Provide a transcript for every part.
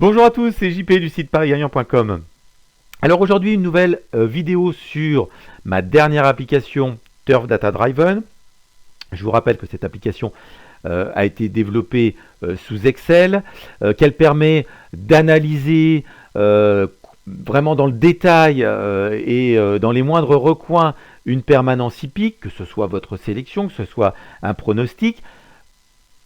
Bonjour à tous, c'est JP du site parisgagnant.com. Alors aujourd'hui, une nouvelle vidéo sur ma dernière application Turf Data Driven. Je vous rappelle que cette application a été développée sous Excel, qu'elle permet d'analyser vraiment dans le détail et dans les moindres recoins une permanence hippique, que ce soit votre sélection, que ce soit un pronostic.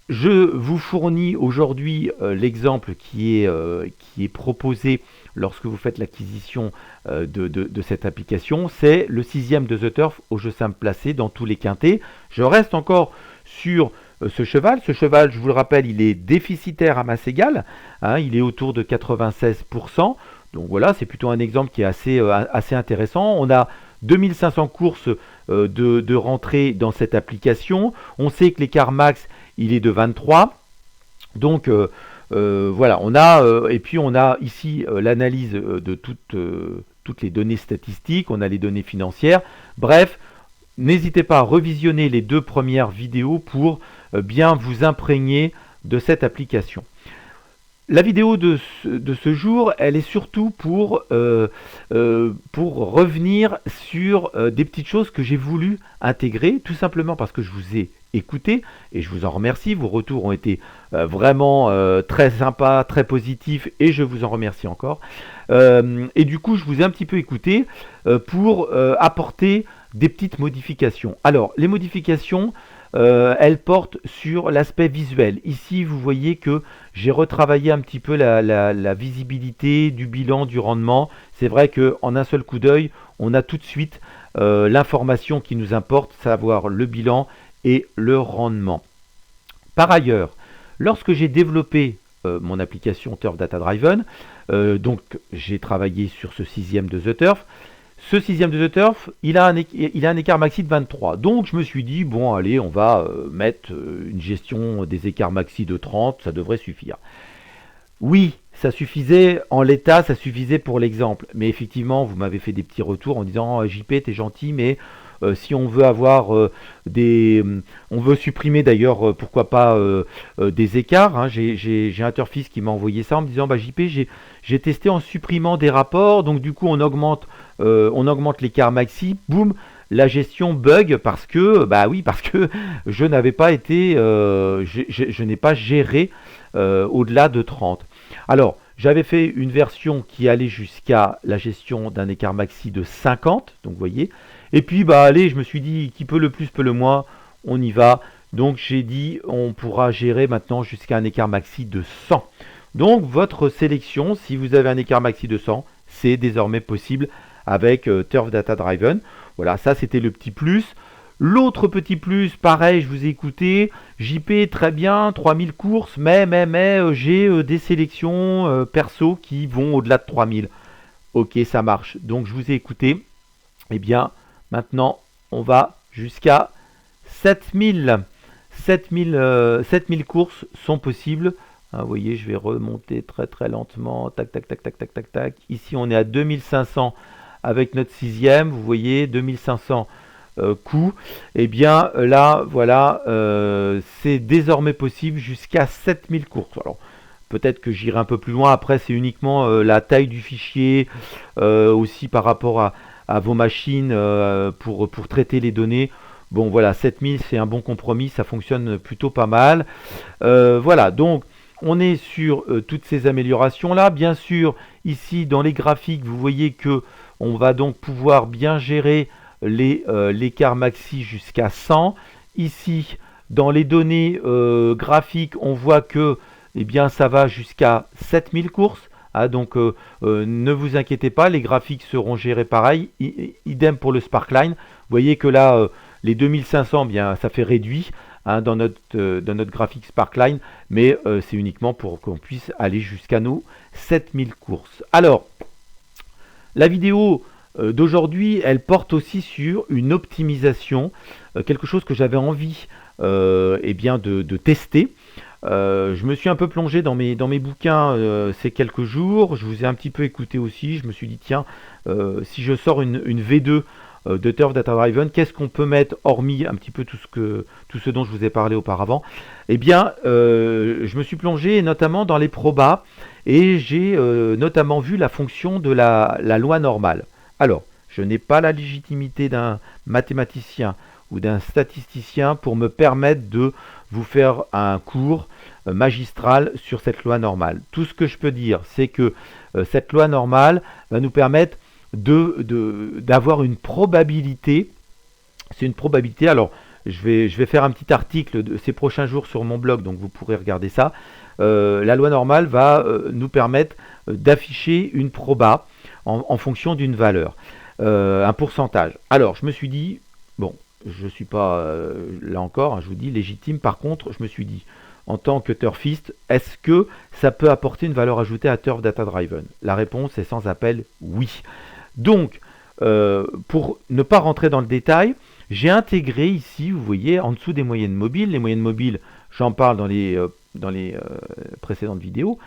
Je vous fournis aujourd'hui l'exemple qui est proposé lorsque vous faites l'acquisition de cette application. C'est le 6e de The Turf au jeu simple placé dans tous les quintés. Je reste encore sur ce cheval. Ce cheval, je vous le rappelle, il est déficitaire à masse égale. Il est autour de 96%. Donc voilà, c'est plutôt un exemple qui est assez intéressant. On a 2500 courses de rentrée dans cette application. On sait que l'écart max, il est de 23. Donc voilà, et puis on a ici l'analyse de toutes les données statistiques, on a les données financières. Bref, n'hésitez pas à revisionner les 2 premières vidéos pour bien vous imprégner de cette application. La vidéo de ce jour, elle est surtout pour revenir sur des petites choses que j'ai voulu intégrer, tout simplement parce que je vous ai écouté, et je vous en remercie. Vos retours ont été vraiment très sympas, très positifs, et je vous en remercie encore. Et du coup, je vous ai un petit peu écouté pour apporter des petites modifications. Alors, les modifications, elle porte sur l'aspect visuel. Ici, vous voyez que j'ai retravaillé un petit peu la visibilité du bilan, du rendement. C'est vrai qu'en un seul coup d'œil, on a tout de suite l'information qui nous importe, savoir le bilan et le rendement. Par ailleurs, lorsque j'ai développé mon application Turf Data Driven, donc j'ai travaillé sur ce 6e de The Turf. Ce 6e de The Turf, il a un écart maxi de 23. Donc je me suis dit, bon allez, on va mettre une gestion des écarts maxi de 30, ça devrait suffire. Oui, ça suffisait, en l'état, ça suffisait pour l'exemple. Mais effectivement, vous m'avez fait des petits retours en disant, JP, t'es gentil, mais si on veut avoir on veut supprimer d'ailleurs, pourquoi pas, des écarts. J'ai un turfiste qui m'a envoyé ça en me disant, JP, j'ai testé en supprimant des rapports, donc du coup on augmente l'écart maxi, boum, la gestion bug parce que je n'avais pas été, je n'ai pas géré au-delà de 30. Alors, j'avais fait une version qui allait jusqu'à la gestion d'un écart maxi de 50, donc vous voyez. Et puis, allez, je me suis dit, qui peut le plus, peut le moins, on y va. Donc, j'ai dit, on pourra gérer maintenant jusqu'à un écart maxi de 100. Donc, votre sélection, si vous avez un écart maxi de 100, c'est désormais possible avec Turf Data Driven. Voilà, ça, c'était le petit plus. L'autre petit plus, pareil, je vous ai écouté, JP, très bien, 3000 courses, mais j'ai des sélections perso qui vont au-delà de 3000. Ok, ça marche. Donc, je vous ai écouté. Eh bien, maintenant, on va jusqu'à 7000. 7000 courses sont possibles. Vous voyez, je vais remonter très très lentement. Tac, tac, tac, tac, tac, tac, tac. Ici, on est à 2500 avec notre 6e. Vous voyez, 2500 coups. Eh bien, là, voilà, c'est désormais possible jusqu'à 7000 courses. Alors, peut-être que j'irai un peu plus loin. Après, c'est uniquement la taille du fichier, aussi par rapport à vos machines pour traiter les données. Bon, voilà, 7000, c'est un bon compromis. Ça fonctionne plutôt pas mal. Voilà, donc, on est sur toutes ces améliorations-là. Bien sûr, ici, dans les graphiques, vous voyez que on va donc pouvoir bien gérer l'écart maxi jusqu'à 100. Ici, dans les données graphiques, on voit que ça va jusqu'à 7000 courses. Donc, ne vous inquiétez pas, les graphiques seront gérés pareil. Idem pour le Sparkline. Vous voyez que là, les 2500, ça fait réduit dans notre graphique Sparkline, mais c'est uniquement pour qu'on puisse aller jusqu'à nos 7000 courses. Alors, la vidéo d'aujourd'hui, elle porte aussi sur une optimisation, quelque chose que j'avais envie de tester. Je me suis un peu plongé dans mes bouquins ces quelques jours. Je vous ai un petit peu écouté aussi. Je me suis dit, tiens, si je sors une V2 de Turf Data Driven, qu'est-ce qu'on peut mettre hormis un petit peu tout ce dont je vous ai parlé auparavant? Eh bien, je me suis plongé notamment dans les probas et j'ai notamment vu la fonction de la loi normale. Alors, je n'ai pas la légitimité d'un mathématicien ou d'un statisticien pour me permettre de vous faire un cours magistral sur cette loi normale. Tout ce que je peux dire, c'est que cette loi normale va nous permettre d'avoir une probabilité. C'est une probabilité. Alors, je vais faire un petit article de ces prochains jours sur mon blog, donc vous pourrez regarder ça. La loi normale va nous permettre d'afficher une proba en fonction d'une valeur, un pourcentage. Alors, je me suis dit, bon, je ne suis pas, là encore, hein, je vous dis, légitime. Par contre, je me suis dit, en tant que turfiste, est-ce que ça peut apporter une valeur ajoutée à Turf Data Driven? La réponse est sans appel, oui. Donc, pour ne pas rentrer dans le détail, j'ai intégré ici, vous voyez, en dessous des moyennes mobiles. Les moyennes mobiles, j'en parle dans les précédentes vidéos.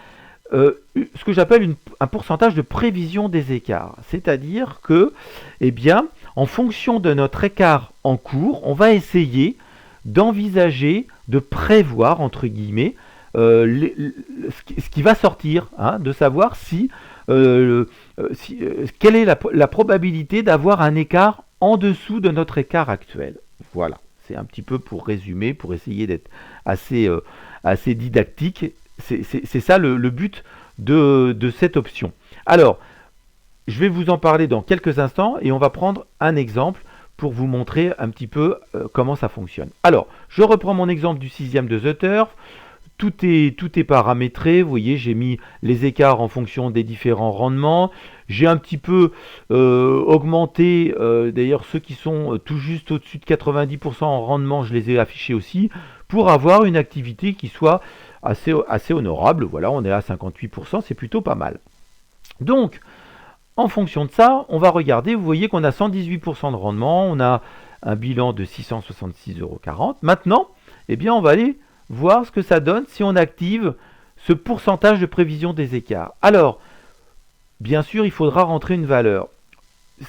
Ce que j'appelle un pourcentage de prévision des écarts. C'est-à-dire que, eh bien, en fonction de notre écart en cours, on va essayer d'envisager, de prévoir, entre guillemets, ce qui va sortir, hein, de savoir quelle est la probabilité d'avoir un écart en dessous de notre écart actuel. Voilà, c'est un petit peu pour résumer, pour essayer d'être assez didactique. C'est ça le but de cette option. Alors, je vais vous en parler dans quelques instants et on va prendre un exemple pour vous montrer un petit peu comment ça fonctionne. Alors, je reprends mon exemple du 6e de The Turf. Tout est paramétré. Vous voyez, j'ai mis les écarts en fonction des différents rendements. J'ai un petit peu augmenté, d'ailleurs ceux qui sont tout juste au-dessus de 90% en rendement, je les ai affichés aussi, pour avoir une activité qui soit assez honorable. Voilà, on est à 58%, c'est plutôt pas mal. Donc, en fonction de ça, on va regarder, vous voyez qu'on a 118% de rendement, on a un bilan de 666,40 €. Maintenant, eh bien, on va aller voir ce que ça donne si on active ce pourcentage de prévision des écarts. Alors, bien sûr, il faudra rentrer une valeur.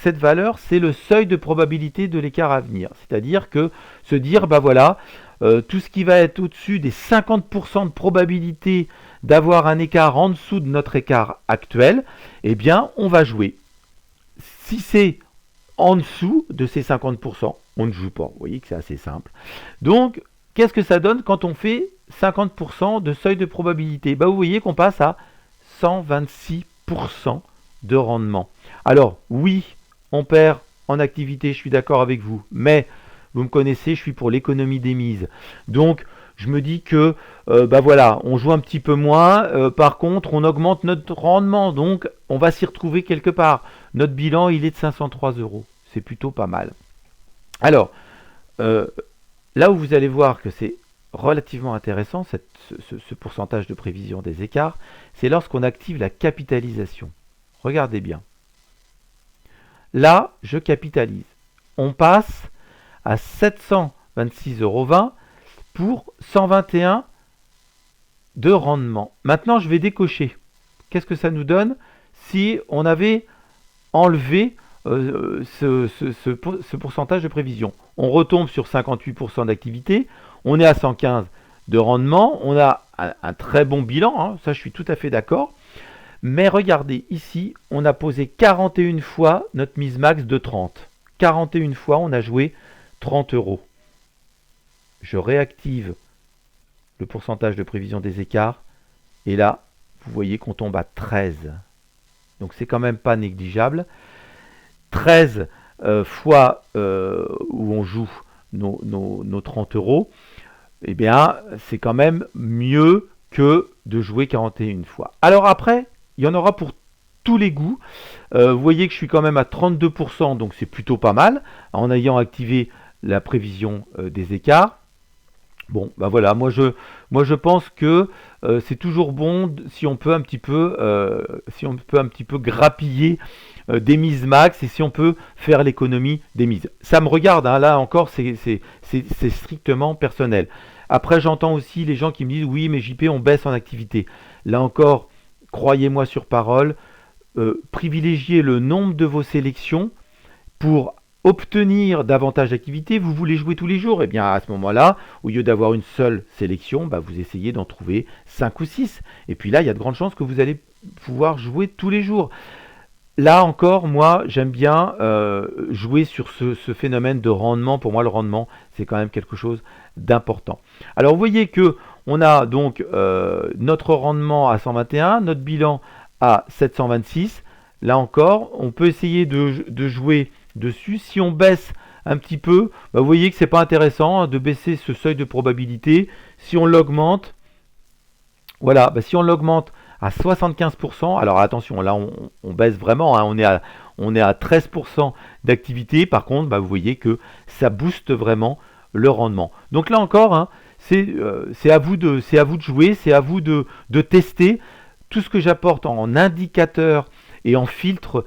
Cette valeur, c'est le seuil de probabilité de l'écart à venir. C'est-à-dire que se dire, bah voilà, tout ce qui va être au-dessus des 50% de probabilité d'avoir un écart en dessous de notre écart actuel, eh bien, on va jouer. Si c'est en dessous de ces 50%, on ne joue pas. Vous voyez que c'est assez simple. Donc, qu'est-ce que ça donne quand on fait 50% de seuil de probabilité? Bah, vous voyez qu'on passe à 126% de rendement. Alors, oui, on perd en activité, je suis d'accord avec vous, mais vous me connaissez, je suis pour l'économie des mises. Donc, je me dis que, bah voilà, on joue un petit peu moins, par contre, on augmente notre rendement, donc on va s'y retrouver quelque part. Notre bilan, il est de 503 €. C'est plutôt pas mal. Alors, là où vous allez voir que c'est relativement intéressant, ce pourcentage de prévision des écarts, c'est lorsqu'on active la capitalisation. Regardez bien. Là, je capitalise. On passe à 726,20 € pour 121 de rendement. Maintenant, je vais décocher. Qu'est-ce que ça nous donne si on avait enlevé ce pourcentage de prévision? On retombe sur 58% d'activité, on est à 115 de rendement, on a un très bon bilan, hein, ça je suis tout à fait d'accord. Mais regardez, ici, on a posé 41 fois notre mise max de 30. 41 fois, on a joué 30 €. Je réactive le pourcentage de prévision des écarts. Et là, vous voyez qu'on tombe à 13. Donc, c'est quand même pas négligeable. 13 fois où on joue nos 30 €, eh bien, c'est quand même mieux que de jouer 41 fois. Alors après, il y en aura pour tous les goûts. Vous voyez que je suis quand même à 32%, donc c'est plutôt pas mal, en ayant activé la prévision des écarts. Bon, bah voilà, moi je pense que c'est toujours bon si on peut un petit peu, grappiller des mises max et si on peut faire l'économie des mises. Ça me regarde, hein, là encore, c'est strictement personnel. Après, j'entends aussi les gens qui me disent oui, mais JP, on baisse en activité. Là encore, croyez-moi sur parole, privilégiez le nombre de vos sélections pour obtenir davantage d'activités, vous voulez jouer tous les jours, et bien à ce moment-là, au lieu d'avoir une seule sélection, vous essayez d'en trouver 5 ou 6. Et puis là, il y a de grandes chances que vous allez pouvoir jouer tous les jours. Là encore, moi, j'aime bien jouer sur ce phénomène de rendement. Pour moi, le rendement, c'est quand même quelque chose d'important. Alors, vous voyez que on a donc notre rendement à 121, notre bilan à 726. Là encore, on peut essayer de jouer dessus. Si on baisse un petit peu, vous voyez que c'est pas intéressant de baisser ce seuil de probabilité. Si on l'augmente, voilà, si on l'augmente à 75%, alors attention, là on baisse vraiment, hein, on est à 13% d'activité. Par contre, vous voyez que ça booste vraiment le rendement. Donc là encore, hein, c'est à vous de jouer, c'est à vous de tester. Tout ce que j'apporte en indicateur et en filtre,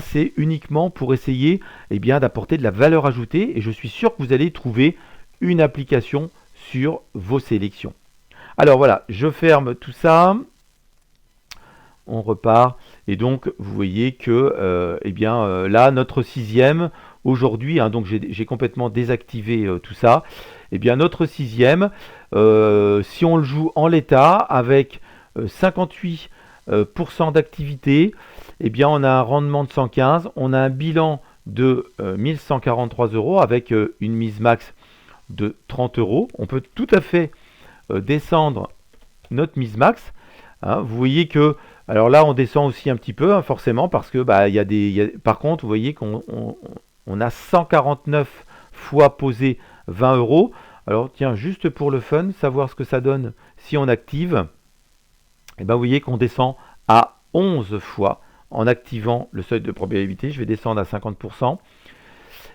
c'est uniquement pour essayer d'apporter de la valeur ajoutée, et je suis sûr que vous allez trouver une application sur vos sélections. Alors voilà, je ferme tout ça, on repart, et donc vous voyez que là notre sixième aujourd'hui, hein, donc j'ai complètement désactivé tout ça, notre sixième, si on le joue en l'état avec 58% d'activité, on a un rendement de 115, on a un bilan de 1143 € avec une mise max de 30 €. On peut tout à fait descendre notre mise max. Hein. Vous voyez que, alors là on descend aussi un petit peu, hein, forcément, parce que par contre vous voyez qu'on a 149 fois posé 20 €. Alors tiens, juste pour le fun, savoir ce que ça donne si on active, vous voyez qu'on descend à 11 fois en activant le seuil de probabilité. Je vais descendre à 50%.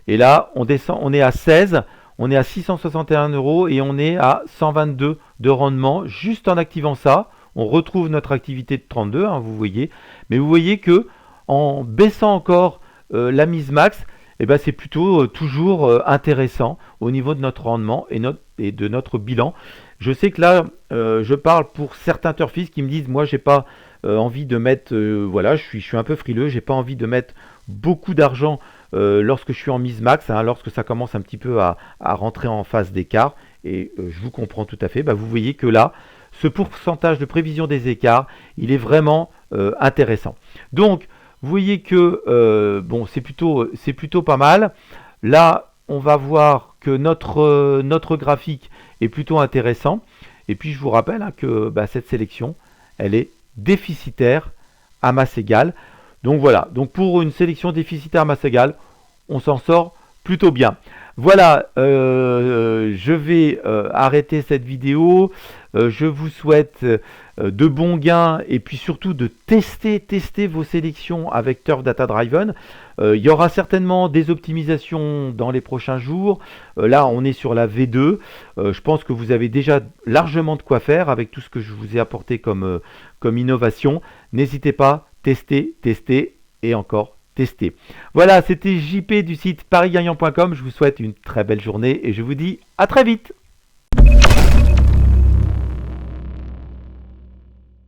Et là, on descend, on est à 16, on est à 661 € et on est à 122 de rendement juste en activant ça. On retrouve notre activité de 32, hein, vous voyez. Mais vous voyez que en baissant encore la mise max, c'est plutôt toujours intéressant au niveau de notre rendement et de notre bilan. Je sais que là, je parle pour certains turfistes qui me disent, moi, j'ai pas envie de mettre, voilà, je suis un peu frileux, j'ai pas envie de mettre beaucoup d'argent lorsque je suis en mise max, hein, lorsque ça commence un petit peu à rentrer en phase d'écart, et je vous comprends tout à fait. Vous voyez que là, ce pourcentage de prévision des écarts, il est vraiment intéressant. Donc, vous voyez que bon, c'est plutôt pas mal. Là, on va voir que notre graphique est plutôt intéressant. Et puis, je vous rappelle, hein, que cette sélection, elle est déficitaire à masse égale. Donc voilà, donc pour une sélection déficitaire à masse égale, on s'en sort plutôt bien. Voilà, je vais arrêter cette vidéo. Je vous souhaite de bons gains, et puis surtout de tester vos sélections avec Turf Data Driven. Il y aura certainement des optimisations dans les prochains jours. Là, on est sur la V2. Je pense que vous avez déjà largement de quoi faire avec tout ce que je vous ai apporté comme innovation. N'hésitez pas, tester et encore tester. Voilà, c'était JP du site parisgagnant.com. Je vous souhaite une très belle journée et je vous dis à très vite.